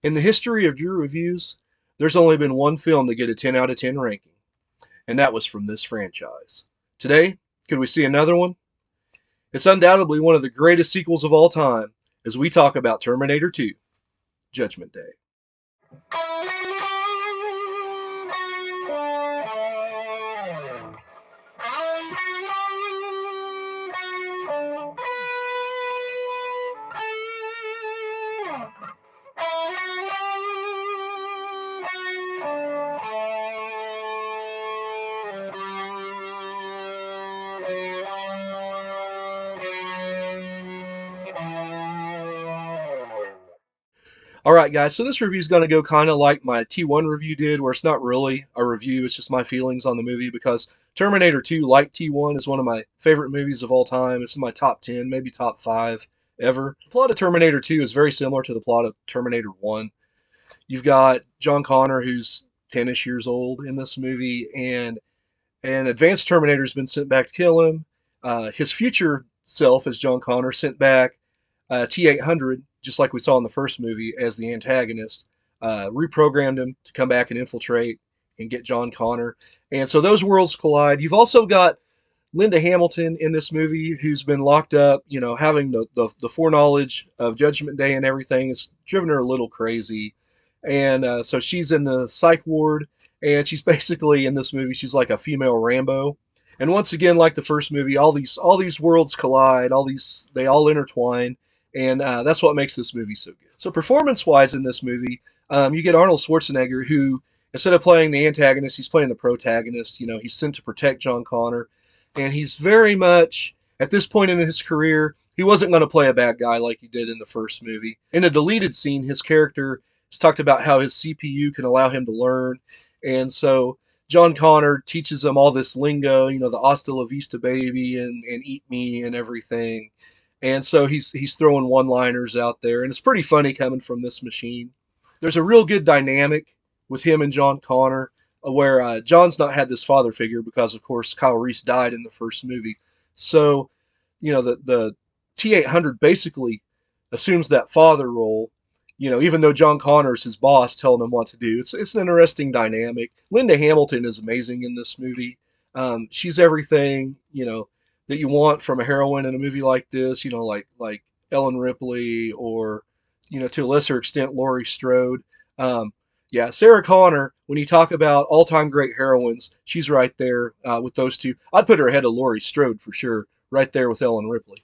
In the history of Drew Reviews, there's only been one film to get a 10 out of 10 ranking, and that was from this franchise. Today, could we see another one? It's undoubtedly one of the greatest sequels of all time as we talk about Terminator 2, Judgment Day. Alright guys, so this review is going to go kind of like my T1 review did, where it's not really a review, it's just my feelings on the movie, because Terminator 2, like T1, is one of my favorite movies of all time. It's in my top 10, maybe top 5 ever. The plot of Terminator 2 is very similar to the plot of Terminator 1. You've got John Connor, who's 10-ish years old in this movie, and an advanced Terminator has been sent back to kill him. His future self, as John Connor, sent back T-800, just like we saw in the first movie, as the antagonist, reprogrammed him to come back and infiltrate and get John Connor. And so those worlds collide. You've also got Linda Hamilton in this movie, who's been locked up, having the foreknowledge of Judgment Day and everything. It's driven her a little crazy. And so she's in the psych ward, and she's basically, in this movie, she's like a female Rambo. And once again, like the first movie, all these worlds collide, they all intertwine, and that's what makes this movie so good. So performance-wise in this movie, you get Arnold Schwarzenegger, who, instead of playing the antagonist, he's playing the protagonist. He's sent to protect John Connor, and he's very much, at this point in his career, he wasn't going to play a bad guy like he did in the first movie. In a deleted scene, his character has talked about how his CPU can allow him to learn, and so John Connor teaches him all this lingo, the hasta la vista baby and eat me and everything. And so he's throwing one-liners out there, and it's pretty funny coming from this machine. There's a real good dynamic with him and John Connor, where John's not had this father figure because, of course, Kyle Reese died in the first movie. So, the T-800 basically assumes that father role, even though John Connor's his boss telling him what to do. It's an interesting dynamic. Linda Hamilton is amazing in this movie. She's everything, that you want from a heroine in a movie like this, like Ellen Ripley, or, to a lesser extent, Laurie Strode. Yeah, Sarah Connor, when you talk about all-time great heroines, she's right there with those two. I'd put her ahead of Laurie Strode for sure, right there with Ellen Ripley.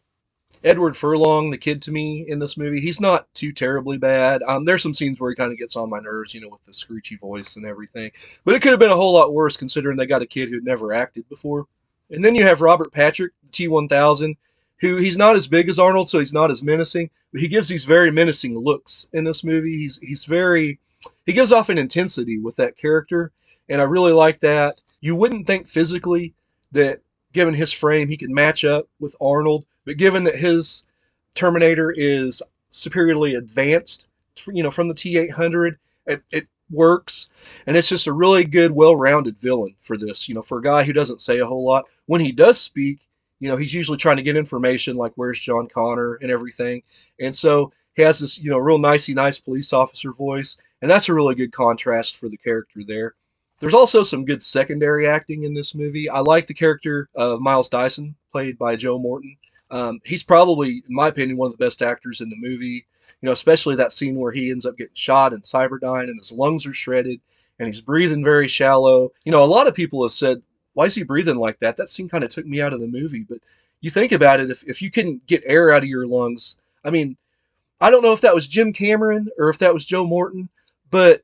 Edward Furlong, the kid to me in this movie, he's not too terribly bad. There's some scenes where he kind of gets on my nerves, with the screechy voice and everything. But it could have been a whole lot worse considering they got a kid who'd never acted before. And then you have Robert Patrick, T-1000, who he's not as big as Arnold, so he's not as menacing, but he gives these very menacing looks in this movie. He gives off an intensity with that character, and I really like that. You wouldn't think physically that, given his frame, he could match up with Arnold, but given that his Terminator is superiorly advanced, from the T-800, it works, and it's just a really good, well-rounded villain for this. For a guy who doesn't say a whole lot, when he does speak, he's usually trying to get information like where's John Connor and everything, and so he has this, real nice police officer voice, and that's a really good contrast for the character there. There's also some good secondary acting in this movie. I like the character of Miles Dyson, played by Joe Morton. He's probably, in my opinion, one of the best actors in the movie. Especially that scene where he ends up getting shot in Cyberdyne and his lungs are shredded and he's breathing very shallow. A lot of people have said, why is he breathing like that? That scene kind of took me out of the movie. But you think about it, if you couldn't get air out of your lungs, I mean, I don't know if that was Jim Cameron or if that was Joe Morton, but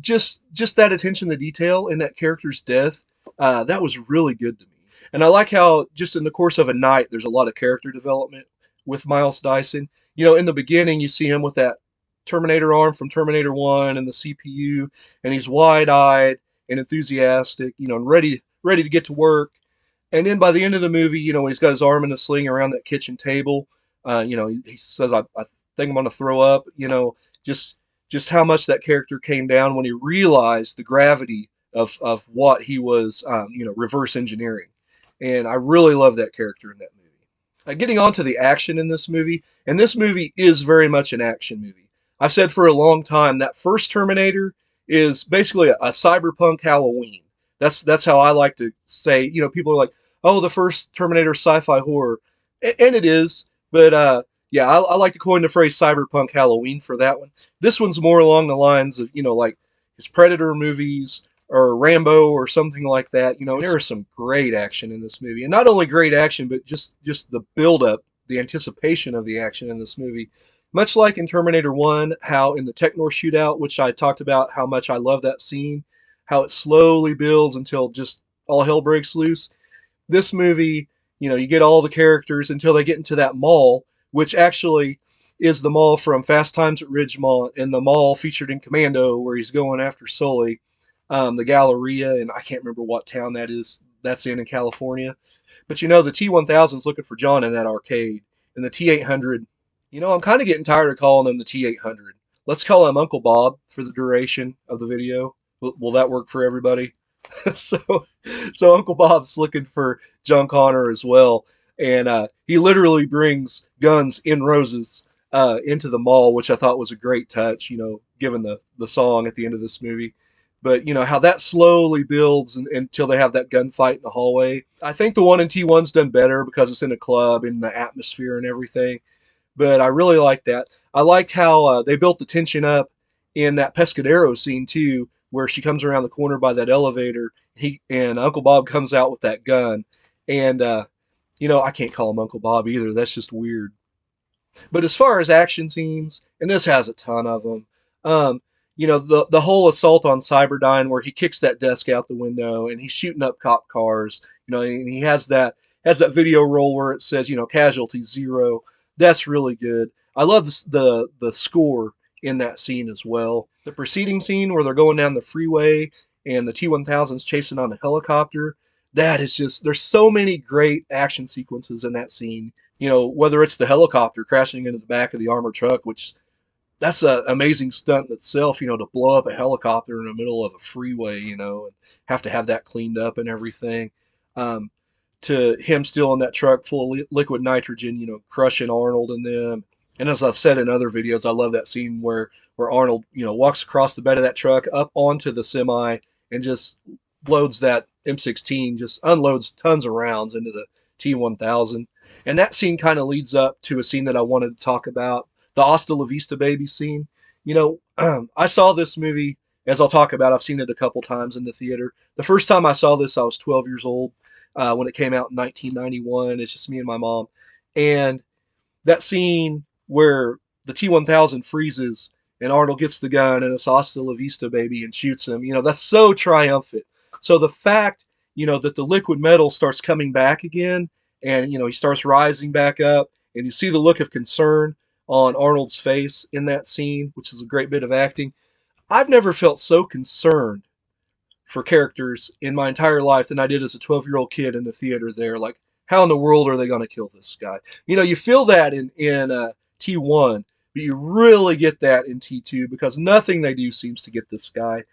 just that attention to detail in that character's death, that was really good to me. And I like how just in the course of a night, there's a lot of character development with Miles Dyson. In the beginning, you see him with that Terminator arm from Terminator 1 and the CPU, and he's wide-eyed and enthusiastic, and ready to get to work. And then by the end of the movie, when he's got his arm in a sling around that kitchen table, he says, I think I'm going to throw up, just how much that character came down when he realized the gravity of what he was, reverse engineering. And I really love that character in that movie. Getting on to the action in this movie, and this movie is very much an action movie. I've said for a long time that first Terminator is basically a cyberpunk Halloween. That's how I like to say. You know, people are like, "Oh, the first Terminator sci-fi horror," and it is. But yeah, I like to coin the phrase cyberpunk Halloween for that one. This one's more along the lines of, like his Predator movies or Rambo or something like that. There is some great action in this movie, and not only great action, but just the build up, the anticipation of the action in this movie. Much like in Terminator 1, how in the Technor shootout, which I talked about how much I love that scene, how it slowly builds until just all hell breaks loose. This movie, you get all the characters until they get into that mall, which actually is the mall from Fast Times at Ridgemont and the mall featured in Commando where he's going after Sully, the Galleria, and I can't remember what town that is. That's in California. But the T-1000 is looking for John in that arcade, and the T-800. I'm kind of getting tired of calling him the T-800. Let's call him Uncle Bob for the duration of the video. Will that work for everybody? so, so Uncle Bob's looking for John Connor as well, and he literally brings guns in roses into the mall, which I thought was a great touch. Given the song at the end of this movie. But how that slowly builds until they have that gunfight in the hallway. I think the one in T1's done better because it's in a club and the atmosphere and everything. But I really like that. I like how they built the tension up in that Pescadero scene too, where she comes around the corner by that elevator. He and Uncle Bob comes out with that gun, and I can't call him Uncle Bob either. That's just weird. But as far as action scenes, and this has a ton of them, the whole assault on Cyberdyne where he kicks that desk out the window and he's shooting up cop cars, and he has that video roll where it says, casualty zero. That's really good. I love the score in that scene as well. The preceding scene where they're going down the freeway and the T-1000's chasing on a helicopter. That is just, there's so many great action sequences in that scene. Whether it's the helicopter crashing into the back of the armored truck, which that's an amazing stunt in itself, to blow up a helicopter in the middle of a freeway, and have to have that cleaned up and everything. Um, to him still in that truck full of liquid nitrogen, crushing Arnold and them. And as I've said in other videos, I love that scene where Arnold, walks across the bed of that truck up onto the semi and just loads that M16, just unloads tons of rounds into the T-1000. And that scene kind of leads up to a scene that I wanted to talk about, the Hasta La Vista Baby scene. I saw this movie, as I'll talk about, I've seen it a couple times in the theater. The first time I saw this, I was 12 years old when it came out in 1991. It's just me and my mom. And that scene where the T-1000 freezes and Arnold gets the gun and it's Hasta La Vista Baby and shoots him, that's so triumphant. So the fact, that the liquid metal starts coming back again and, he starts rising back up and you see the look of concern on Arnold's face in that scene, which is a great bit of acting. I've never felt so concerned for characters in my entire life than I did as a 12-year-old kid in the theater there. Like, how in the world are they going to kill this guy? You feel that in T1, but you really get that in T2 because nothing they do seems to get this guy.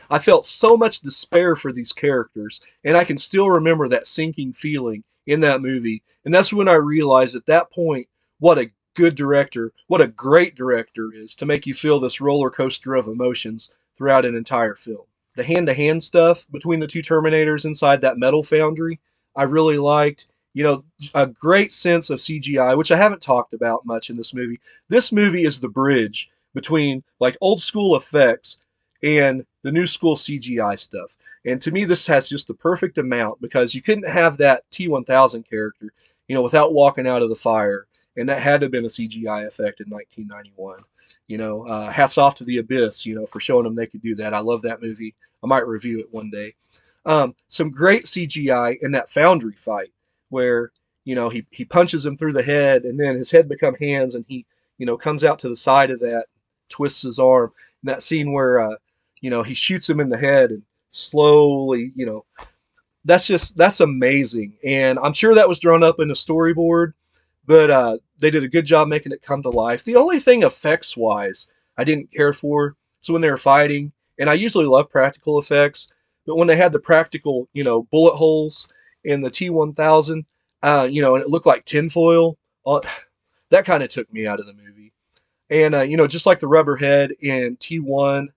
I felt so much despair for these characters, and I can still remember that sinking feeling in that movie. And that's when I realized at that point what a good director, what a great director is to make you feel this roller coaster of emotions throughout an entire film. The hand-to-hand stuff between the two Terminators inside that metal foundry, I really liked. A great sense of CGI, which I haven't talked about much in this movie. This movie is the bridge between like old school effects and the new school CGI stuff. And to me, this has just the perfect amount because you couldn't have that T-1000 character, without walking out of the fire. And that had to have been a CGI effect in 1991. Hats off to The Abyss, for showing them they could do that. I love that movie. I might review it one day. Some great CGI in that foundry fight where, he punches him through the head and then his head become hands and he, comes out to the side of that, twists his arm. And that scene where, he shoots him in the head and slowly, that's amazing. And I'm sure that was drawn up in a storyboard, but they did a good job making it come to life. The only thing effects wise I didn't care for is when they were fighting, and I usually love practical effects, but when they had the practical, bullet holes in the T-1000, and it looked like tinfoil, that kind of took me out of the movie. And just like the Rubberhead in T1,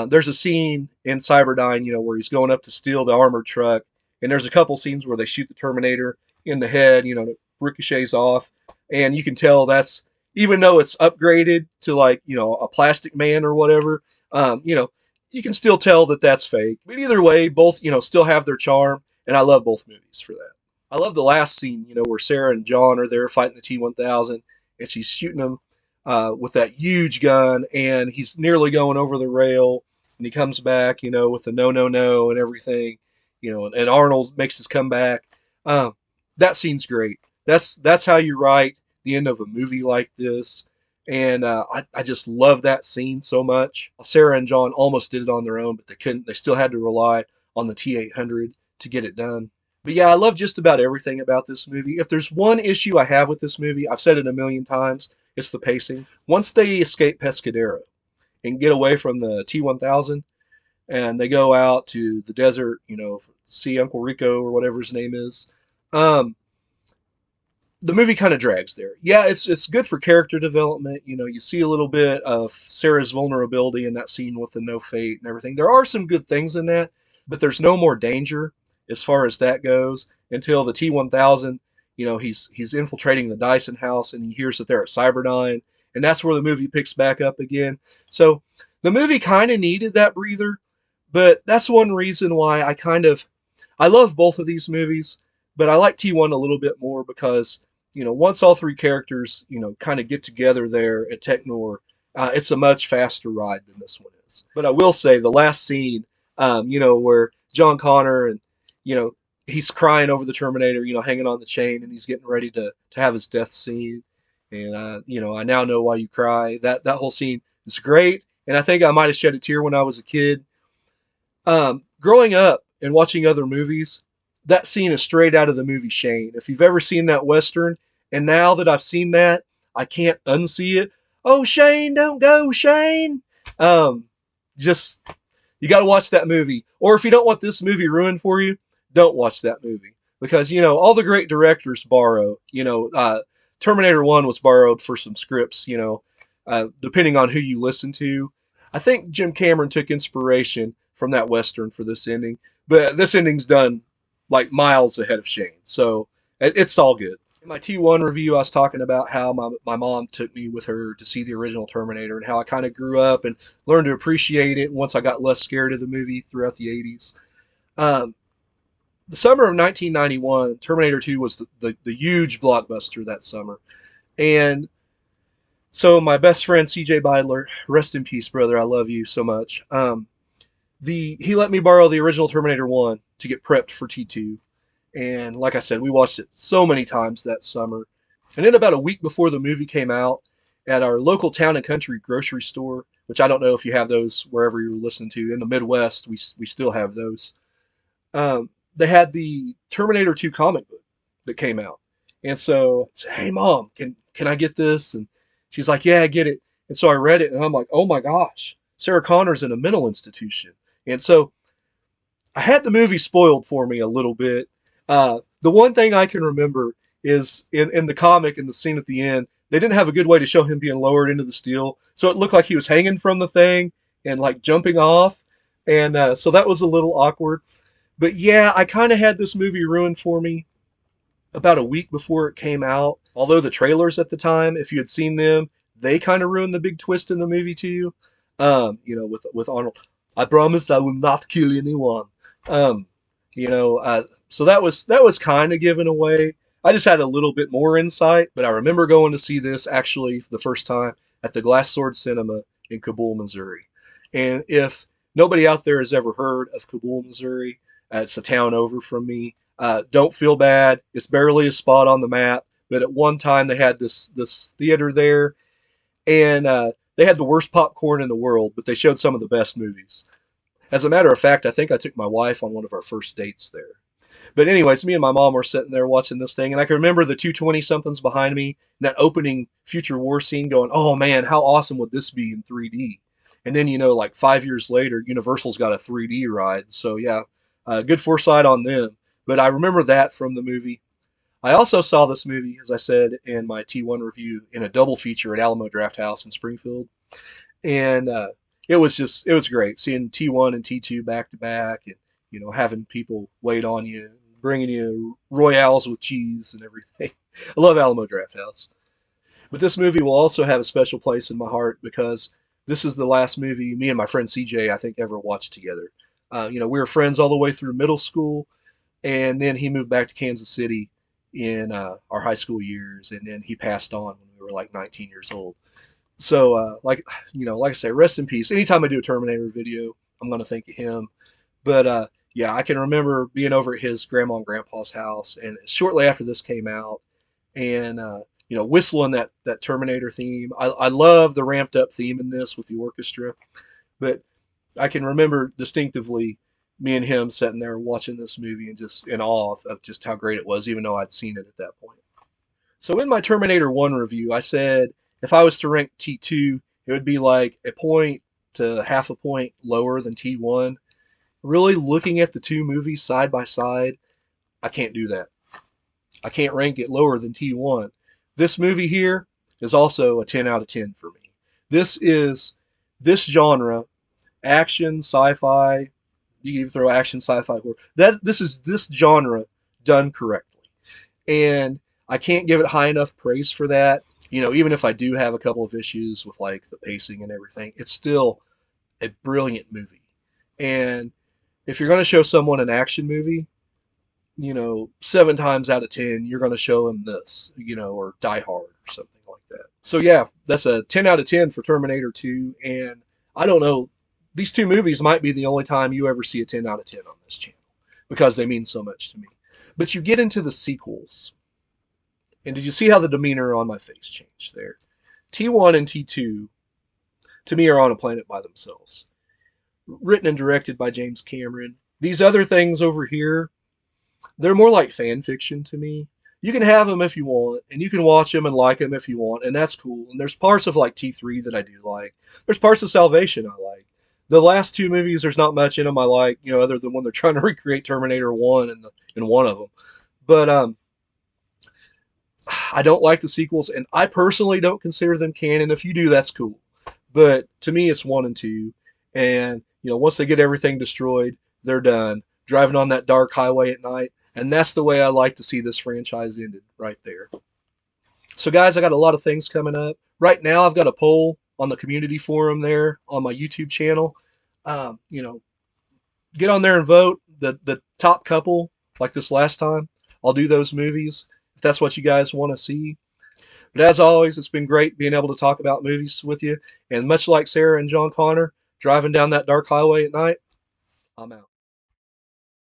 there's a scene in Cyberdyne, where he's going up to steal the armored truck, and there's a couple scenes where they shoot the Terminator in the head, that ricochets off, and you can tell that's, even though it's upgraded to like a plastic man or whatever, you can still tell that that's fake. But either way, both still have their charm, and I love both movies for that. I love the last scene, where Sarah and John are there fighting the T-1000, and she's shooting him with that huge gun, and he's nearly going over the rail, and he comes back, with the no, no, no, and everything, and Arnold makes his comeback. Um, that scene's great. That's how you write the end of a movie like this, and I just love that scene so much. Sarah and John almost did it on their own, but they couldn't. They still had to rely on the T-800 to get it done. But yeah, I love just about everything about this movie. If there's one issue I have with this movie, I've said it a million times, it's the pacing. Once they escape Pescadero and get away from the T-1000, and they go out to the desert, see Uncle Rico or whatever his name is, um, the movie kind of drags there. Yeah, it's good for character development. You see a little bit of Sarah's vulnerability in that scene with the no fate and everything. There are some good things in that, but there's no more danger as far as that goes until the T-1000. He's infiltrating the Dyson house, and he hears that they're at Cyberdyne, and that's where the movie picks back up again. So the movie kind of needed that breather, but that's one reason why I love both of these movies, but I like T1 a little bit more because once all three characters kind of get together there at Technor, it's a much faster ride than this one is. But I will say the last scene, where John Connor and you know he's crying over the Terminator, hanging on the chain, and he's getting ready to have his death scene. And I now know why you cry. That whole scene is great, and I think I might have shed a tear when I was a kid. Growing up and watching other movies, that scene is straight out of the movie Shane. If you've ever seen that Western, and now that I've seen that, I can't unsee it. Oh, Shane, don't go, Shane. Um, just, you got to watch that movie. Or if you don't want this movie ruined for you, don't watch that movie. Because, all the great directors borrow. Terminator 1 was borrowed for some scripts, depending on who you listen to. I think Jim Cameron took inspiration from that Western for this ending, but this ending's done like miles ahead of Shane, so it's all good. In my T1 review, I was talking about how my mom took me with her to see the original Terminator and how I kind of grew up and learned to appreciate it once I got less scared of the movie throughout the 80s. Um, the summer of 1991, Terminator 2 was the huge blockbuster that summer. And so my best friend CJ Beidler, rest in peace, brother, I love you so much. He let me borrow the original Terminator 1 to get prepped for T2. And like I said, we watched it so many times that summer. And then about a week before the movie came out, at our local town and country grocery store, which I don't know if you have those wherever you're listening to. In the Midwest, we still have those. They had the Terminator 2 comic book that came out. And so I said, hey, Mom, can I get this? And she's like, yeah, get it. And so I read it, and I'm like, oh my gosh, Sarah Connor's in a mental institution. And so I had the movie spoiled for me a little bit. The one thing I can remember is in the comic, in the scene at the end, they didn't have a good way to show him being lowered into the steel. So it looked like he was hanging from the thing and like jumping off. And so that was a little awkward. But yeah, I kind of had this movie ruined for me about a week before it came out. Although the trailers at the time, if you had seen them, they kind of ruined the big twist in the movie to you. With Arnold, I promise I will not kill anyone. Um, so that was kind of given away. I just had a little bit more insight, but I remember going to see this actually for the first time at the Glass Sword Cinema in Kabul, Missouri. And if nobody out there has ever heard of Kabul, Missouri, it's a town over from me. Don't feel bad. It's barely a spot on the map, but at one time they had this theater there, and they had the worst popcorn in the world, but they showed some of the best movies. As a matter of fact, I think I took my wife on one of our first dates there. But anyways, me and my mom were sitting there watching this thing, and I can remember the 220 somethings behind me, and that opening future war scene going, oh man, how awesome would this be in 3D? And then, like 5 years later, Universal's got a 3D ride. So yeah, good foresight on them. But I remember that from the movie. I also saw this movie, as I said in my T1 review, in a double feature at Alamo Draft House in Springfield, and it was great seeing T1 and T2 back to back, and having people wait on you, bringing you Royales with cheese and everything. I love Alamo Draft House. But this movie will also have a special place in my heart because this is the last movie me and my friend CJ I think ever watched together. We were friends all the way through middle school, and then he moved back to Kansas City in our high school years, and then he passed on when we were like 19 years old. So, like I say, rest in peace. Anytime I do a Terminator video, I'm going to think of him. But yeah, I can remember being over at his grandma and grandpa's house, and shortly after this came out, and whistling that Terminator theme. I love the ramped up theme in this with the orchestra, but I can remember distinctively me and him sitting there watching this movie and just in awe of just how great it was, even though I'd seen it at that point. So in my Terminator 1 review, I said if I was to rank T2, it would be like a point to half a point lower than T1. Really looking at the two movies side by side, I can't do that. I can't rank it lower than T1. This movie here is also a 10 out of 10 for me. This is this genre, action, sci-fi, you can even throw action, sci-fi, horror. This is this genre done correctly. And I can't give it high enough praise for that. Even if I do have a couple of issues with like the pacing and everything, it's still a brilliant movie. And if you're going to show someone an action movie, 7 times out of 10, you're going to show them this, or Die Hard or something like that. So yeah, that's a 10 out of 10 for Terminator 2. And I don't know, these two movies might be the only time you ever see a 10 out of 10 on this channel because they mean so much to me. But you get into the sequels, and did you see how the demeanor on my face changed there? T1 and T2, to me, are on a planet by themselves. Written and directed by James Cameron. These other things over here, they're more like fan fiction to me. You can have them if you want, and you can watch them and like them if you want, and that's cool. And there's parts of like T3 that I do like. There's parts of Salvation I like. The last two movies, there's not much in them I like, other than when they're trying to recreate Terminator 1 in one of them. But I don't like the sequels, and I personally don't consider them canon. If you do, that's cool. But to me, it's 1 and 2. And, once they get everything destroyed, they're done. Driving on that dark highway at night. And that's the way I like to see this franchise ended, right there. So, guys, I got a lot of things coming up. Right now, I've got a poll on the community forum there on my YouTube channel. Um, you know, get on there and vote. The top couple, like this last time, I'll do those movies if that's what you guys want to see. But as always, it's been great being able to talk about movies with you. And much like Sarah and John Connor driving down that dark highway at night, I'm out.